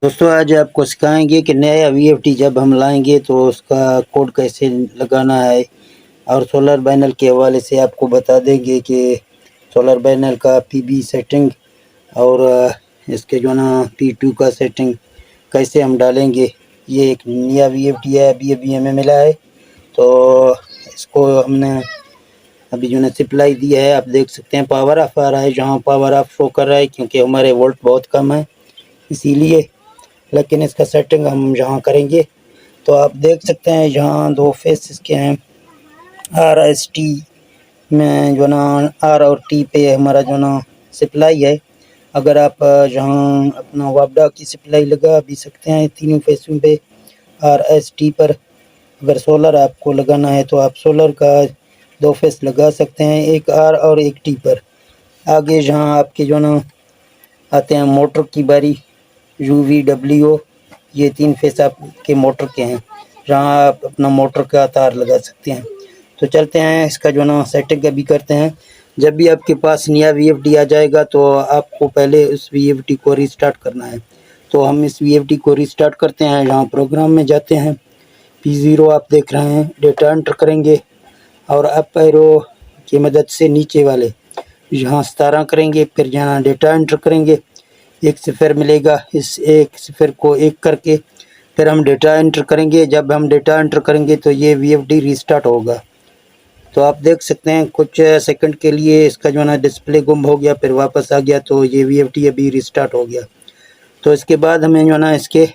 दोस्तों आज आपको सिखाएंगे कि नया वीएफटी जब हम लाएंगे तो उसका कोड कैसे लगाना है और सोलर पैनल के हवाले से आपको बता देंगे कि सोलर पैनल का पीबी सेटिंग और इसके जो ना P2 का सेटिंग कैसे हम डालेंगे। ये एक नया वीएफटी है, अभी हमें मिला है, तो इसको हमने अभी जो ना सप्लाई दी है। आप देख सकते हैं पावर ऑफ आ रहा है, जहाँ पावर ऑफ शो कर रहा है क्योंकि हमारे वोल्ट बहुत कम है इसीलिए। लेकिन इसका सेटिंग हम यहाँ करेंगे तो आप देख सकते हैं यहाँ दो फेस इसके हैं। RST में जो ना R और T पे हमारा जो ना सप्लाई है। अगर आप जहाँ अपना वापडा की सप्लाई लगा भी सकते हैं तीनों फेसों पे RST पर। अगर सोलर आपको लगाना है तो आप सोलर का दो फेस लगा सकते हैं, एक R और एक T पर। आगे जहाँ आपके जो ना आते हैं मोटर की बारी UVWO, ये तीन फेस आपके मोटर के हैं जहाँ आप अपना मोटर का तार लगा सकते हैं। तो चलते हैं इसका जो ना सेटिंग अभी करते हैं। जब भी आपके पास नया वीएफडी आ जाएगा तो आपको पहले उस वीएफडी को रीस्टार्ट करना है। तो हम इस वीएफडी को रीस्टार्ट करते हैं, यहाँ प्रोग्राम में जाते हैं, P0 आप देख रहे हैं, डेटा एंटर करेंगे और अप एरो की मदद से नीचे वाले यहाँ 17 करेंगे, फिर यहाँ डेटा एंटर करेंगे, एक सिफर मिलेगा, इस एक सिफर को एक करके फिर हम डेटा एंटर करेंगे। जब हम डेटा एंटर करेंगे तो ये वीएफडी रीस्टार्ट होगा। तो आप देख सकते हैं कुछ सेकंड के लिए इसका जो है ना डिस्प्ले गुम हो गया, फिर वापस आ गया, तो ये वीएफडी अभी रिस्टार्ट हो गया। तो इसके बाद हमें जो है ना इसके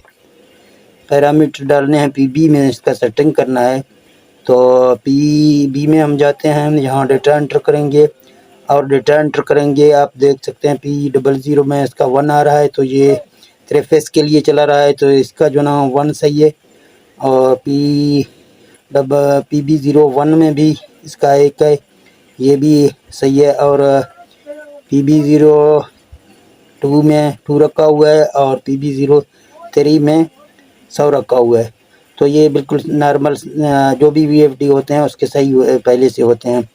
पैरामीटर डालने हैं, पीबी में इसका सेटिंग करना है। तो पीबी में हम जाते हैं, यहाँ डेटा एंटर करेंगे और डेटा एंटर करेंगे। आप देख सकते हैं P00 में इसका 1 आ रहा है, तो ये त्रेफेस के लिए चला रहा है, तो इसका जो ना 1 सही है। और PB01 में भी इसका 1 है, ये भी सही है। और PB02 में 2 रखा हुआ है और PB03 में 100 रखा हुआ है। तो ये बिल्कुल नॉर्मल जो भी वीएफडी होते हैं उसके सही पहले से होते हैं।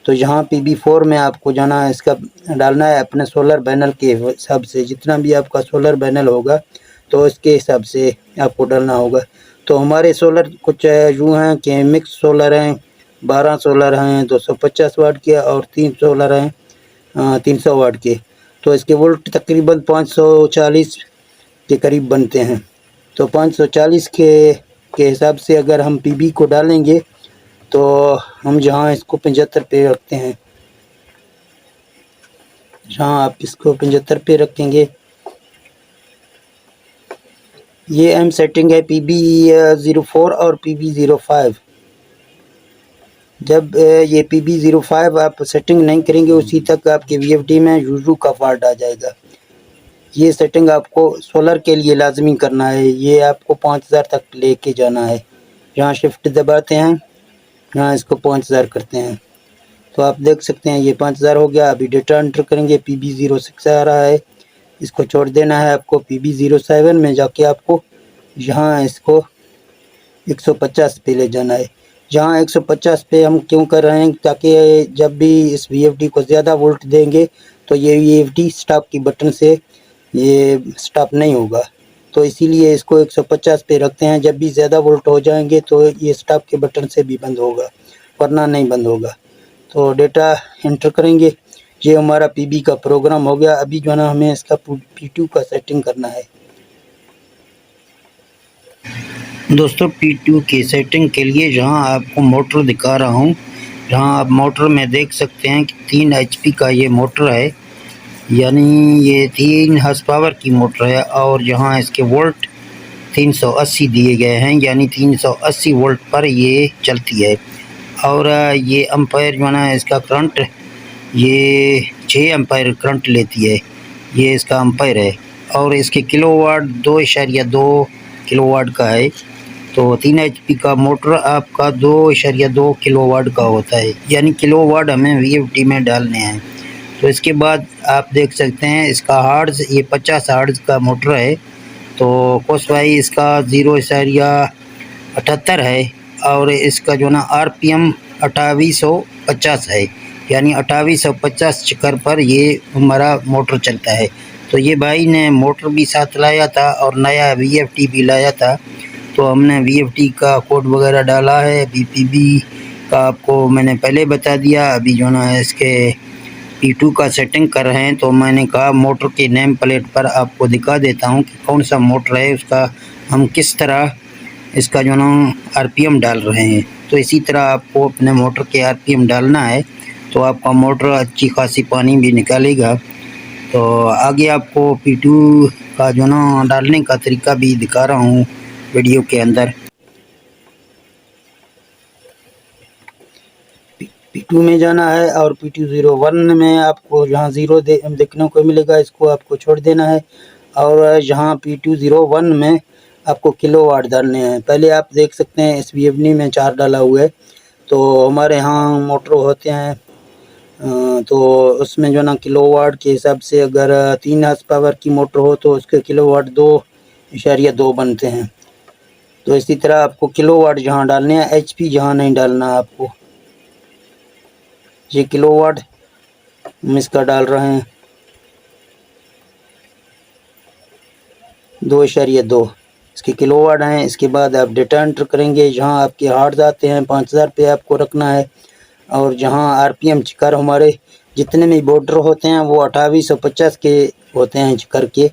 तो यहाँ PB4 में आपको जाना है, इसका डालना है अपने सोलर पैनल के हिसाब से, जितना भी आपका सोलर पैनल होगा तो इसके हिसाब से आपको डालना होगा। तो हमारे सोलर कुछ यूँ हैं कि मिक्स सोलर हैं, 12 सोलर हैं 250 वाट के और 3 सोलर हैं 300 वाट के। तो इसके वोल्ट तकरीबन 540 के करीब बनते हैं। तो 540 के हिसाब से अगर हम पीबी को डालेंगे तो हम जहाँ इसको 75 पे रखते हैं, जहाँ आप इसको 75 पे रखेंगे, ये एम सेटिंग है PB04 और PB05। जब ये PB05 आप सेटिंग नहीं करेंगे उसी तक आपके वीएफडी में यूजू का फॉल्ट आ जाएगा। ये सेटिंग आपको सोलर के लिए लाजमी करना है, ये आपको 5000 तक लेके जाना है। यहाँ शिफ्ट दबाते हैं, यहाँ इसको 5000 करते हैं, तो आप देख सकते हैं ये 5000 हो गया। अभी डेटा एंटर करेंगे, PB06 आ रहा है, इसको छोड़ देना है आपको। PB07 में जाके आपको यहाँ इसको 150 पे ले जाना है। जहाँ 150 पे हम क्यों कर रहे हैं, ताकि जब भी इस वीएफडी को ज़्यादा वोल्ट देंगे तो ये वीएफडी स्टॉप की बटन से ये स्टॉप नहीं होगा, तो इसीलिए इसको 150 पे रखते हैं। जब भी ज़्यादा वोल्ट हो जाएंगे तो ये स्टॉप के बटन से भी बंद होगा, वरना नहीं बंद होगा। तो डेटा एंटर करेंगे, ये हमारा पीबी का प्रोग्राम हो गया। अभी जो है ना हमें इसका P2 का सेटिंग करना है। दोस्तों P2 की सेटिंग के लिए जहां आपको मोटर दिखा रहा हूं, जहां आप मोटर में देख सकते हैं कि 3 HP का ये मोटर है, यानी ये 3 हॉर्स पावर की मोटर है। और यहाँ इसके वोल्ट 380 दिए गए हैं, यानी 380 वोल्ट पर ये चलती है। और ये एम्पायर जो है ना इसका करंट, ये 6 एम्पायर करंट लेती है, ये इसका एम्पायर है। और इसके किलोवाट 2.2 किलोवाट का है। तो 3 HP का मोटर आपका 2.2 किलोवाट का होता है, यानी किलोवाट हमें वीएफडी में डालने हैं। तो इसके बाद आप देख सकते हैं इसका हार्ट्ज, ये 50 हार्ट्ज का मोटर है। तो कोसवाई इसका 0.78 है और इसका जो ना RPM 2850 है, यानी 2850 चक्कर पर ये हमारा मोटर चलता है। तो ये भाई ने मोटर भी साथ लाया था और नया VFD भी लाया था। तो हमने VFD का कोड वगैरह डाला है। PPB का आपको मैंने पहले बता दिया। अभी जो ना इसके P2 का सेटिंग कर रहे हैं, तो मैंने कहा मोटर के नेम प्लेट पर आपको दिखा देता हूं कि कौन सा मोटर है, उसका हम किस तरह इसका जो ना RPM डाल रहे हैं। तो इसी तरह आपको अपने मोटर के RPM डालना है, तो आपका मोटर अच्छी खासी पानी भी निकालेगा। तो आगे आपको P2 का जो ना डालने का तरीका भी दिखा रहा हूँ वीडियो के अंदर। P2 में जाना है और P201 में आपको जहाँ 0 देखने को मिलेगा, इसको आपको छोड़ देना है। और जहाँ P201 में आपको किलोवाट डालने हैं। पहले आप देख सकते हैं इस VFD में 4 डाला हुआ है। तो हमारे यहाँ मोटर होते हैं तो उसमें जो ना किलोवाट के हिसाब से अगर 3 हॉर्स पावर की मोटर हो तो उसके किलोवाट 2.2 बनते हैं। तो इसी तरह आपको किलोवाट जहाँ डालने हैं, HP जहाँ नहीं डालना आपको। ये किलोवाट हम इसका डाल रहे हैं 2.2 इसके किलोवाट हैं। इसके बाद आप डेटा एंटर करेंगे। जहाँ आपके हार्ट्ज आते हैं 5000 पे आपको रखना है। और जहाँ RPM चिकर हमारे जितने भी बॉर्डर होते हैं वो 2850 के होते हैं चिकर के।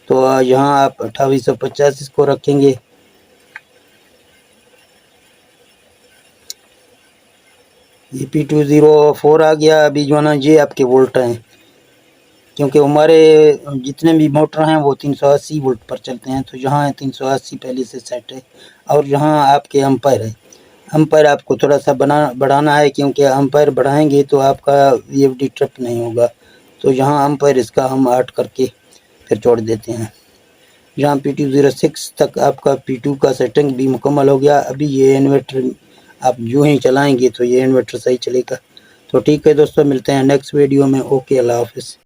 तो यहाँ आप 2850 इसको रखेंगे। ये P204 आ गया। अभी जो ना ये आपके वोल्ट हैं, क्योंकि हमारे जितने भी मोटर हैं वो 380 वोल्ट पर चलते हैं। तो यहाँ 380 पहले से सेट है। और यहाँ आपके एम्पायर है। एम्पायर आपको थोड़ा सा बढ़ाना है, क्योंकि एम्पायर बढ़ाएंगे तो आपका VFD ट्रिप नहीं होगा। तो यहाँ एम्पायर इसका हम 8 करके फिर छोड़ देते हैं। जहाँ P206 तक आपका P2 का सेटिंग भी मुकम्मल हो गया। अभी ये इन्वर्टर आप यूँ ही चलाएंगे तो ये इन्वर्टर सही चलेगा। तो ठीक है दोस्तों, मिलते हैं नेक्स्ट वीडियो में। ओके, अल्लाह हाफिज़।